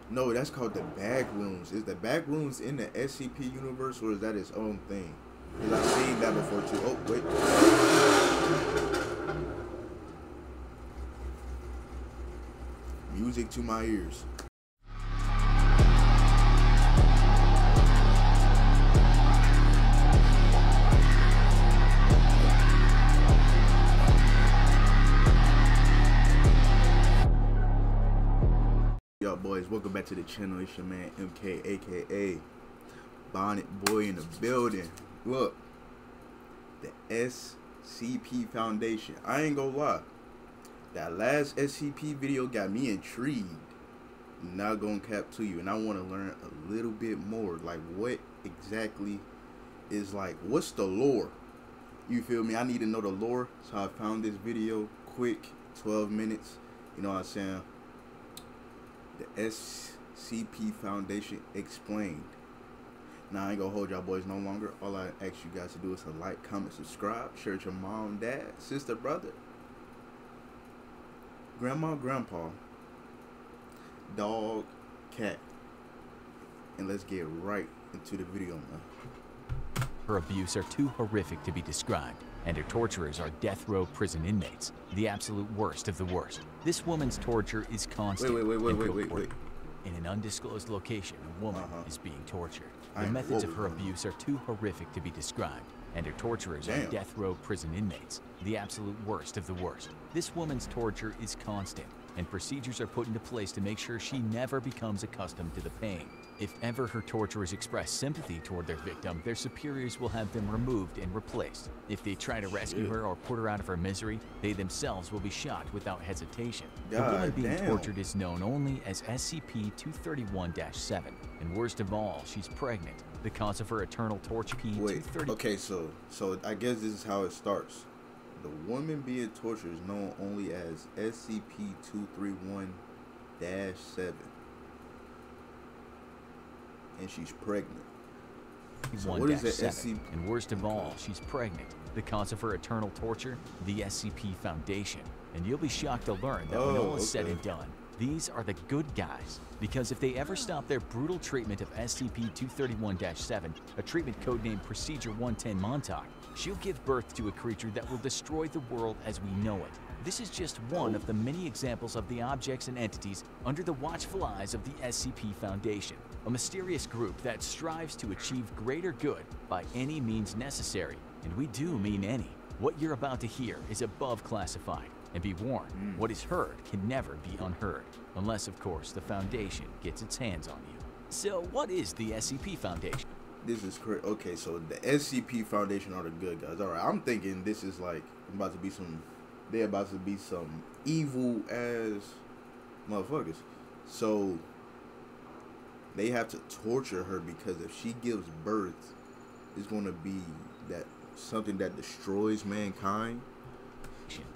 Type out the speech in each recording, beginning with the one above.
No, that's called the back rooms. Is the back rooms in the SCP universe, or is that its own thing? Because I've seen that before too. Oh, wait. Music to my ears. Yo boys, welcome back to the channel. It's your man MK, aka Bonnet Boy in the building. Look, the SCP Foundation. I ain't gonna lie, that last SCP video got me intrigued. Not gonna cap to you, and I want to learn a little bit more. Like, what exactly is, like, what's the lore? You feel me? I need to know the lore, so I found this video quick, 12 minutes. You know what I'm saying? The SCP Foundation explained. Now I ain't gonna hold y'all boys no longer. All I ask you guys to do is to like, comment, subscribe, share with your mom, dad, sister, brother, grandma, grandpa, dog, cat, and let's get right into the video, man. Her abuse are too horrific to be described, and her torturers are death row prison inmates, the absolute worst of the worst. This woman's torture is constant. Wait. In an undisclosed location, a woman is being tortured. The methods of her abuse are too horrific to be described, and her torturers are death row prison inmates, the absolute worst of the worst. This woman's torture is constant, and procedures are put into place to make sure she never becomes accustomed to the pain. If ever her torturers express sympathy toward their victim, their superiors will have them removed and replaced. If they try to rescue her or put her out of her misery, they themselves will be shot without hesitation. The woman being tortured is known only as SCP-231-7, and worst of all, she's pregnant. The cause of her eternal torture. Okay, so I guess this is how it starts. The woman being tortured is known only as SCP-231-7. And she's pregnant. So what is the SCP? And worst of all, she's pregnant. The cause of her eternal torture? The SCP Foundation. And you'll be shocked to learn that when all is said and done, these are the good guys. Because if they ever stop their brutal treatment of SCP-231-7, a treatment codenamed Procedure 110 Montauk, she'll give birth to a creature that will destroy the world as we know it. This is just one of the many examples of the objects and entities under the watchful eyes of the SCP Foundation, a mysterious group that strives to achieve greater good by any means necessary, and we do mean any. What you're about to hear is above classified, and be warned, what is heard can never be unheard, unless of course the Foundation gets its hands on you. So what is the SCP Foundation? This is correct. Okay, so the SCP Foundation are the good guys. Alright, I'm thinking this is like they're about to be some evil ass motherfuckers. So they have to torture her because if she gives birth, it's gonna be something that destroys mankind.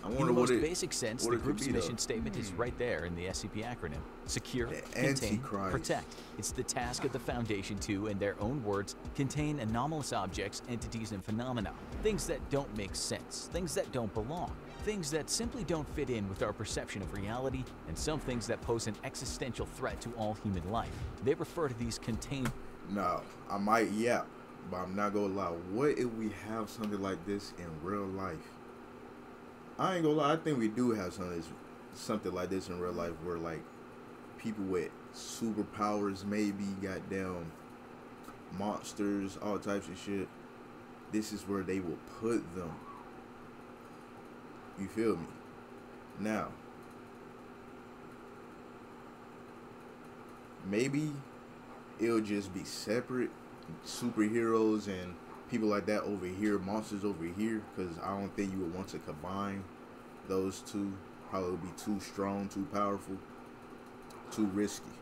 I wonder in the most basic sense, the group's mission statement is right there in the SCP acronym. Secure, contain, protect. It's the task of the Foundation to, in their own words, contain anomalous objects, entities, and phenomena. Things that don't make sense, things that don't belong, things that simply don't fit in with our perception of reality, and some things that pose an existential threat to all human life. They refer to these contained. No, I might yap, but I'm not gonna lie. What if we have something like this in real life? I ain't gonna lie, I think we do have something like this in real life where, like, people with superpowers, maybe, goddamn monsters, all types of shit. This is where they will put them. You feel me? Now, maybe it'll just be separate superheroes and people like that over here, monsters over here, because I don't think you would want to combine those two. Probably would be too strong, too powerful, too risky.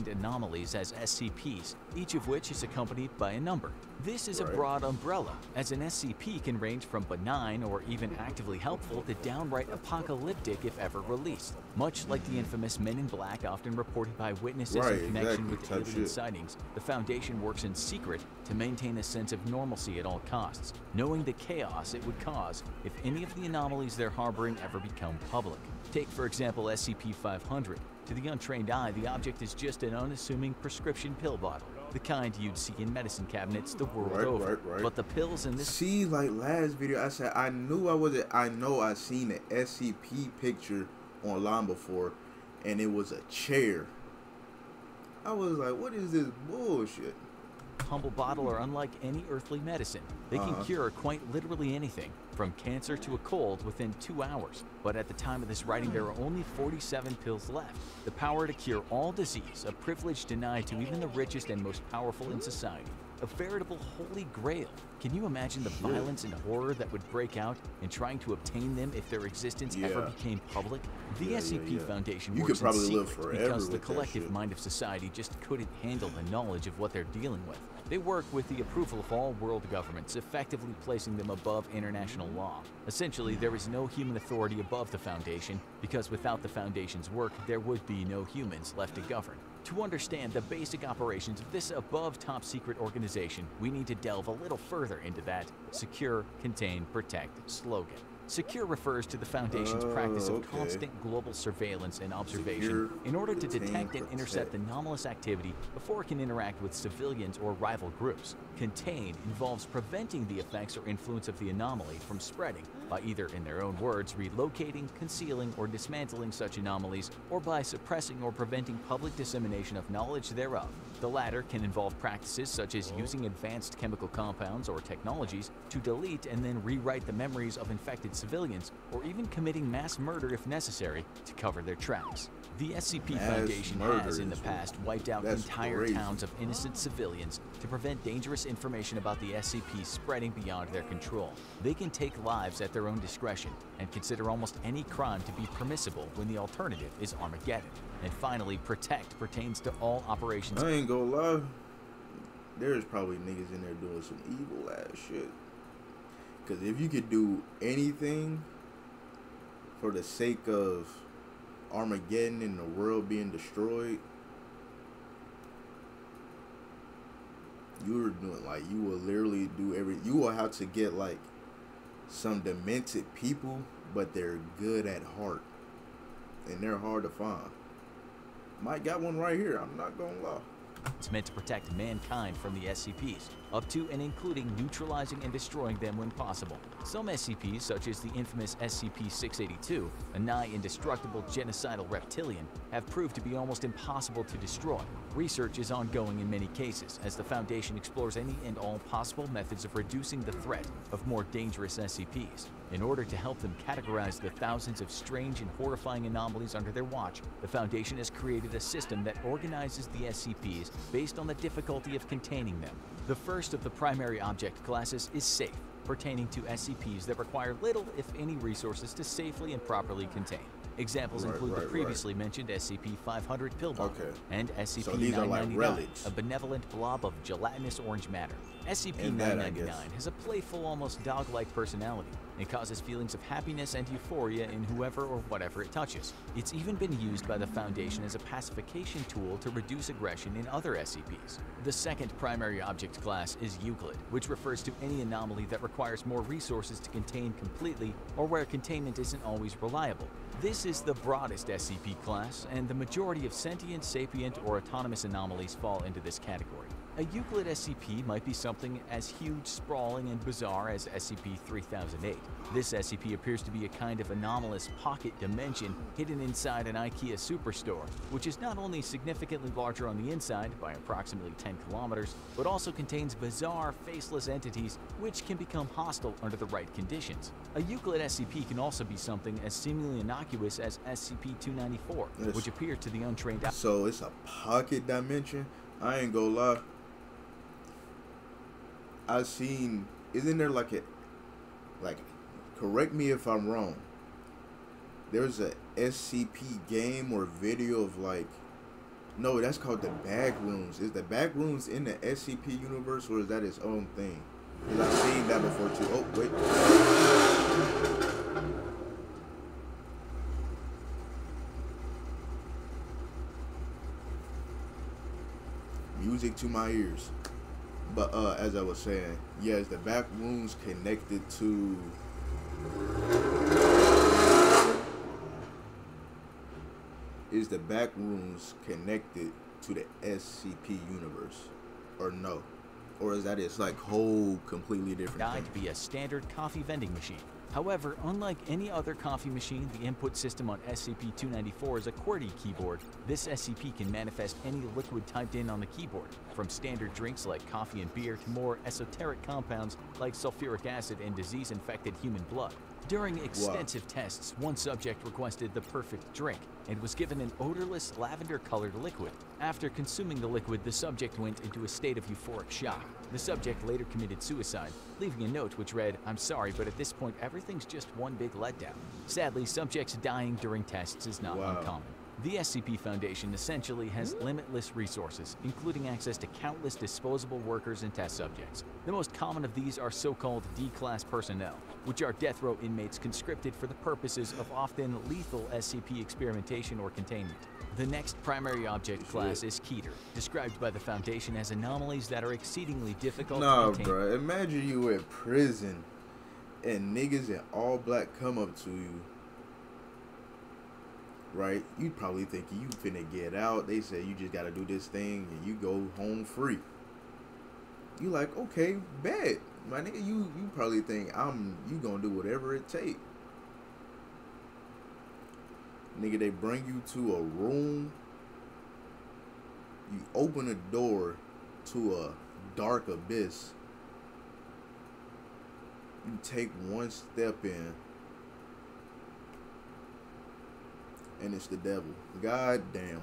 Anomalies as SCPs, each of which is accompanied by a number. This is a broad umbrella, as an SCP can range from benign or even actively helpful to downright apocalyptic if ever released. Much like the infamous Men in Black often reported by witnesses in connection with alien sightings, the Foundation works in secret to maintain a sense of normalcy at all costs, knowing the chaos it would cause if any of the anomalies they're harboring ever become public. Take, for example, SCP-500. To the untrained eye, the object is just an unassuming prescription pill bottle, the kind you'd see in medicine cabinets the world over. But the pills in this... See, like last video, I said I knew I wasn't... I know I seen an SCP picture online before, and it was a chair. I was like, what is this bullshit? Humble bottle are unlike any earthly medicine. They can cure quite literally anything, from cancer to a cold, within 2 hours. But at the time of this writing, there are only 47 pills left. The power to cure all disease, a privilege denied to even the richest and most powerful in society. A veritable holy grail. Can you imagine the violence and horror that would break out in trying to obtain them if their existence ever became public? The SCP Foundation works in secret because the collective mind of society just couldn't handle the knowledge of what they're dealing with. They work with the approval of all world governments, effectively placing them above international law. Essentially, there is no human authority above the Foundation, because without the Foundation's work, there would be no humans left to govern. To understand the basic operations of this above top secret organization, we need to delve a little further into that secure, contain, protect slogan. Secure refers to the Foundation's practice of constant global surveillance and observation in order to detect and intercept anomalous activity before it can interact with civilians or rival groups. Contain involves preventing the effects or influence of the anomaly from spreading by either, in their own words, relocating, concealing, or dismantling such anomalies, or by suppressing or preventing public dissemination of knowledge thereof. The latter can involve practices such as using advanced chemical compounds or technologies to delete and then rewrite the memories of infected civilians, or even committing mass murder if necessary to cover their tracks. The SCP Foundation has in the past wiped out entire towns of innocent civilians to prevent dangerous information about the SCP spreading beyond their control. They can take lives at their own discretion and consider almost any crime to be permissible when the alternative is Armageddon. And finally, protect pertains to all operations. I ain't gonna lie, there's probably niggas in there doing some evil ass shit. Cause if you could do anything for the sake of Armageddon and the world being destroyed, you were doing, like, you will literally do you will have to get like some demented people, but they're good at heart and they're hard to find. Might got one right here, I'm not gonna lie. It's meant to protect mankind from the SCPs, up to and including neutralizing and destroying them when possible. Some SCPs, such as the infamous SCP-682, a nigh indestructible genocidal reptilian, have proved to be almost impossible to destroy. Research is ongoing in many cases, as the Foundation explores any and all possible methods of reducing the threat of more dangerous SCPs. In order to help them categorize the thousands of strange and horrifying anomalies under their watch, the Foundation has created a system that organizes the SCPs based on the difficulty of containing them. The first of the primary object classes is Safe, pertaining to SCPs that require little, if any, resources to safely and properly contain. Examples include the previously mentioned SCP-500 pill bomb and SCP-999, a benevolent blob of gelatinous orange matter. SCP-999 has a playful, almost dog-like personality and causes feelings of happiness and euphoria in whoever or whatever it touches. It's even been used by the Foundation as a pacification tool to reduce aggression in other SCPs. The second primary object class is Euclid, which refers to any anomaly that requires more resources to contain completely or where containment isn't always reliable. This is the broadest SCP class, and the majority of sentient, sapient, or autonomous anomalies fall into this category. A Euclid SCP might be something as huge, sprawling, and bizarre as SCP-3008. This SCP appears to be a kind of anomalous pocket dimension hidden inside an IKEA superstore, which is not only significantly larger on the inside by approximately 10 kilometers, but also contains bizarre, faceless entities which can become hostile under the right conditions. A Euclid SCP can also be something as seemingly innocuous as SCP-294, which appears to the untrained... So it's a pocket dimension? I ain't gonna lie. I've seen, isn't there like correct me if I'm wrong, there's a SCP game or video of no, that's called the back rooms. Is the back rooms in the SCP universe, or is that its own thing? Because I've seen that before too. Oh, wait. Music to my ears. But as I was saying, yes, the back rooms connected to Is the back rooms connected to the SCP universe, or no? Or is that it's like whole completely different Designed thing? to be a standard coffee vending machine. However, unlike any other coffee machine, the input system on SCP-294 is a QWERTY keyboard. This SCP can manifest any liquid typed in on the keyboard, from standard drinks like coffee and beer to more esoteric compounds like sulfuric acid and disease-infected human blood. During extensive tests, one subject requested the perfect drink and was given an odorless lavender-colored liquid. After consuming the liquid, the subject went into a state of euphoric shock. The subject later committed suicide, leaving a note which read, "I'm sorry, but at this point everything's just one big letdown." Sadly, subjects dying during tests is not uncommon. The SCP Foundation essentially has limitless resources, including access to countless disposable workers and test subjects. The most common of these are so-called D-class personnel, which are death row inmates conscripted for the purposes of often lethal SCP experimentation or containment. The next primary object class is Keter, described by the Foundation as anomalies that are exceedingly difficult to contain. Bro, imagine you in prison and niggas in all black come up to you. Right? You probably thinking you finna get out. They say you just gotta do this thing and you go home free. You like, okay, bet. My nigga, you probably think you gonna do whatever it take. Nigga, they bring you to a room. You open a door to a dark abyss. You take one step in, and it's the devil. God damn.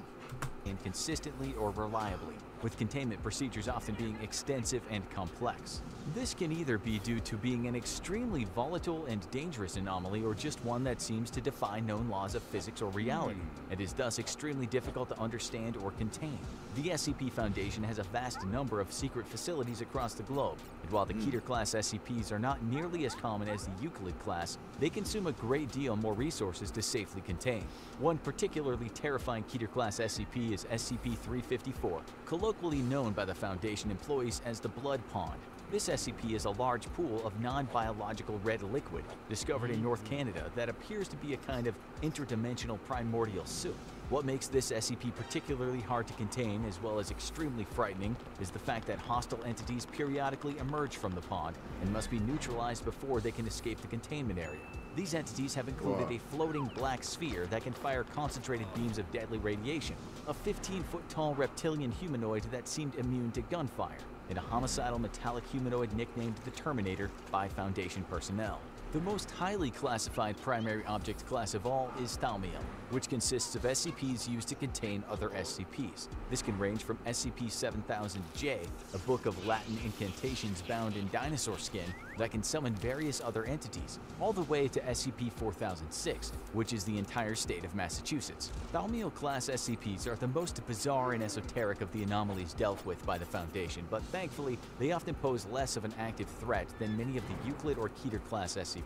And consistently or reliably, with containment procedures often being extensive and complex. This can either be due to being an extremely volatile and dangerous anomaly or just one that seems to defy known laws of physics or reality, and is thus extremely difficult to understand or contain. The SCP Foundation has a vast number of secret facilities across the globe, and while the Keter class SCPs are not nearly as common as the Euclid class, they consume a great deal more resources to safely contain. One particularly terrifying Keter class SCP is SCP-354, colloquially known by the Foundation employees as the Blood Pond. This SCP is a large pool of non-biological red liquid discovered in North Canada that appears to be a kind of interdimensional primordial soup. What makes this SCP particularly hard to contain, as well as extremely frightening, is the fact that hostile entities periodically emerge from the pond and must be neutralized before they can escape the containment area. These entities have included a floating black sphere that can fire concentrated beams of deadly radiation, a 15-foot-tall reptilian humanoid that seemed immune to gunfire, and a homicidal metallic humanoid nicknamed the Terminator by Foundation personnel. The most highly classified primary object class of all is Thalmium, which consists of SCPs used to contain other SCPs. This can range from SCP-7000-J, a book of Latin incantations bound in dinosaur skin that can summon various other entities, all the way to SCP-4006, which is the entire state of Massachusetts. Thalmio-class SCPs are the most bizarre and esoteric of the anomalies dealt with by the Foundation, but thankfully, they often pose less of an active threat than many of the Euclid or Keter-class SCPs.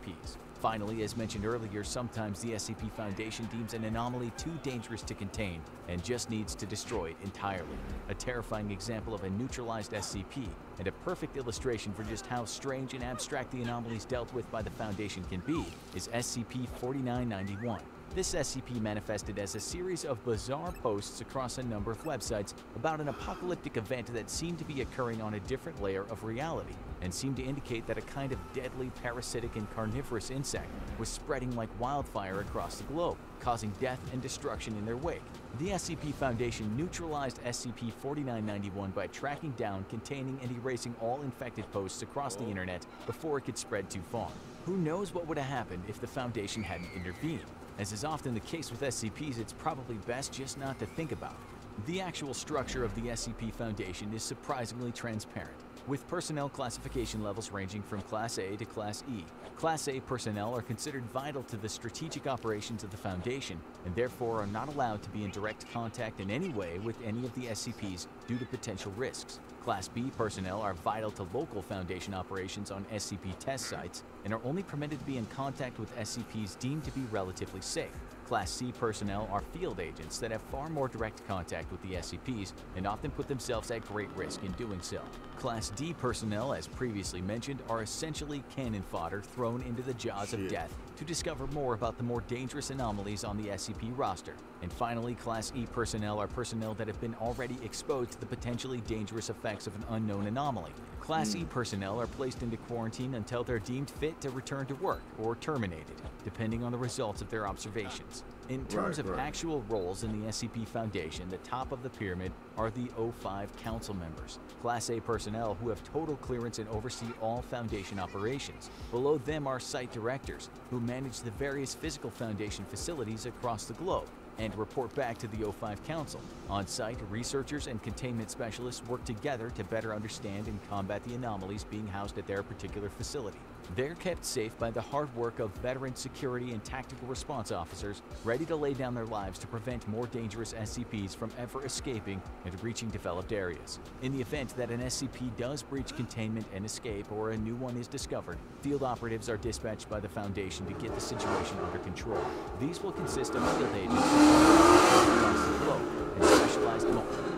Finally, as mentioned earlier, sometimes the SCP Foundation deems an anomaly too dangerous to contain and just needs to destroy it entirely. A terrifying example of a neutralized SCP, and a perfect illustration for just how strange and abstract the anomalies dealt with by the Foundation can be, is SCP-4991. This SCP manifested as a series of bizarre posts across a number of websites about an apocalyptic event that seemed to be occurring on a different layer of reality, and seemed to indicate that a kind of deadly parasitic and carnivorous insect was spreading like wildfire across the globe, causing death and destruction in their wake. The SCP Foundation neutralized SCP-4991 by tracking down, containing, and erasing all infected posts across the internet before it could spread too far. Who knows what would have happened if the Foundation hadn't intervened? As is often the case with SCPs, it's probably best just not to think about it. The actual structure of the SCP Foundation is surprisingly transparent, with personnel classification levels ranging from Class A to Class E. Class A personnel are considered vital to the strategic operations of the Foundation, and therefore are not allowed to be in direct contact in any way with any of the SCPs due to potential risks. Class B personnel are vital to local Foundation operations on SCP test sites, and are only permitted to be in contact with SCPs deemed to be relatively safe. Class C personnel are field agents that have far more direct contact with the SCPs and often put themselves at great risk in doing so. Class D personnel, as previously mentioned, are essentially cannon fodder thrown into the jaws of death to discover more about the more dangerous anomalies on the SCP roster. And finally, Class E personnel are personnel that have been already exposed to the potentially dangerous effects of an unknown anomaly. Class E personnel are placed into quarantine until they're deemed fit to return to work or terminated, depending on the results of their observations. In terms of actual roles in the SCP Foundation, the top of the pyramid are the O5 Council members, Class A personnel who have total clearance and oversee all Foundation operations. Below them are Site Directors, who manage the various physical Foundation facilities across the globe and report back to the O5 Council. On-site, researchers and containment specialists work together to better understand and combat the anomalies being housed at their particular facility. They're kept safe by the hard work of veteran security and tactical response officers ready to lay down their lives to prevent more dangerous SCPs from ever escaping and reaching developed areas. In the event that an SCP does breach containment and escape, or a new one is discovered, field operatives are dispatched by the Foundation to get the situation under control. These will consist of field agents across the globe and specialized mobile.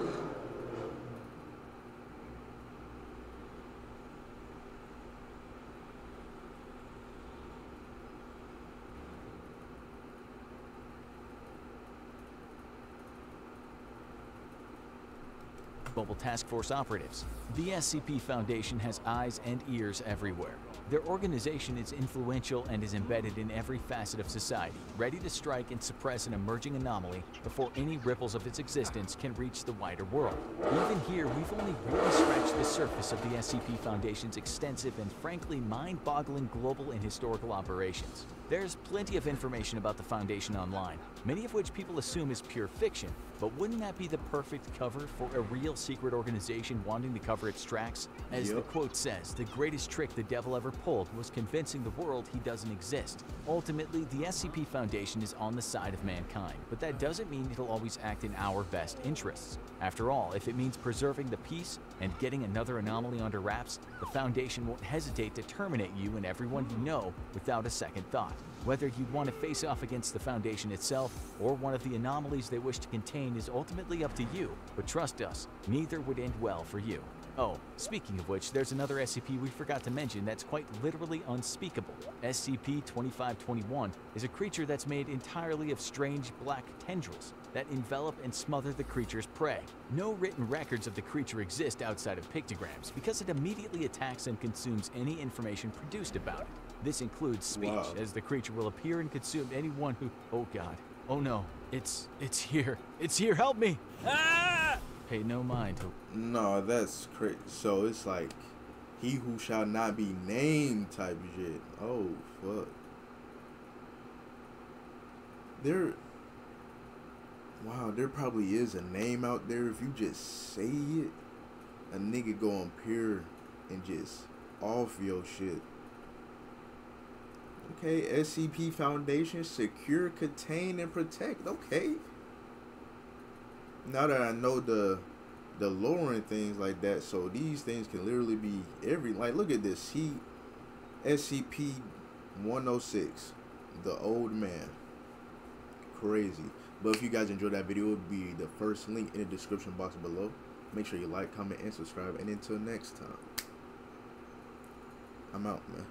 Mobile Task Force operatives. The SCP Foundation has eyes and ears everywhere. Their organization is influential and is embedded in every facet of society, ready to strike and suppress an emerging anomaly before any ripples of its existence can reach the wider world. Even here, we've only really scratched the surface of the SCP Foundation's extensive and frankly mind-boggling global and historical operations. There's plenty of information about the Foundation online, many of which people assume is pure fiction, but wouldn't that be the perfect cover for a real secret organization wanting to cover its tracks? As the quote says, the greatest trick the devil ever pulled was convincing the world he doesn't exist. Ultimately, the SCP Foundation is on the side of mankind, but that doesn't mean it'll always act in our best interests. After all, if it means preserving the peace and getting another anomaly under wraps, the Foundation won't hesitate to terminate you and everyone you know without a second thought. Whether you want to face off against the Foundation itself or one of the anomalies they wish to contain is ultimately up to you, but trust us, neither would end well for you. Oh, speaking of which, there's another SCP we forgot to mention that's quite literally unspeakable. SCP-2521 is a creature that's made entirely of strange black tendrils that envelop and smother the creature's prey. No written records of the creature exist outside of pictograms because it immediately attacks and consumes any information produced about it. This includes speech, as the creature will appear and consume anyone who— oh god, oh no, it's here, help me! Ah! Pay no mind to— No, that's crazy. So it's like he who shall not be named type shit. Oh fuck. There probably is a name out there. If you just say it, a nigga go on pure and just off your shit. Okay, SCP Foundation, secure, contain, and protect. Okay. Now that I know the lore and things like that, so these things can literally be like, look at this. SCP-106, the old man. Crazy. But if you guys enjoyed that video, it would be the first link in the description box below. Make sure you like, comment, and subscribe. And until next time, I'm out, man.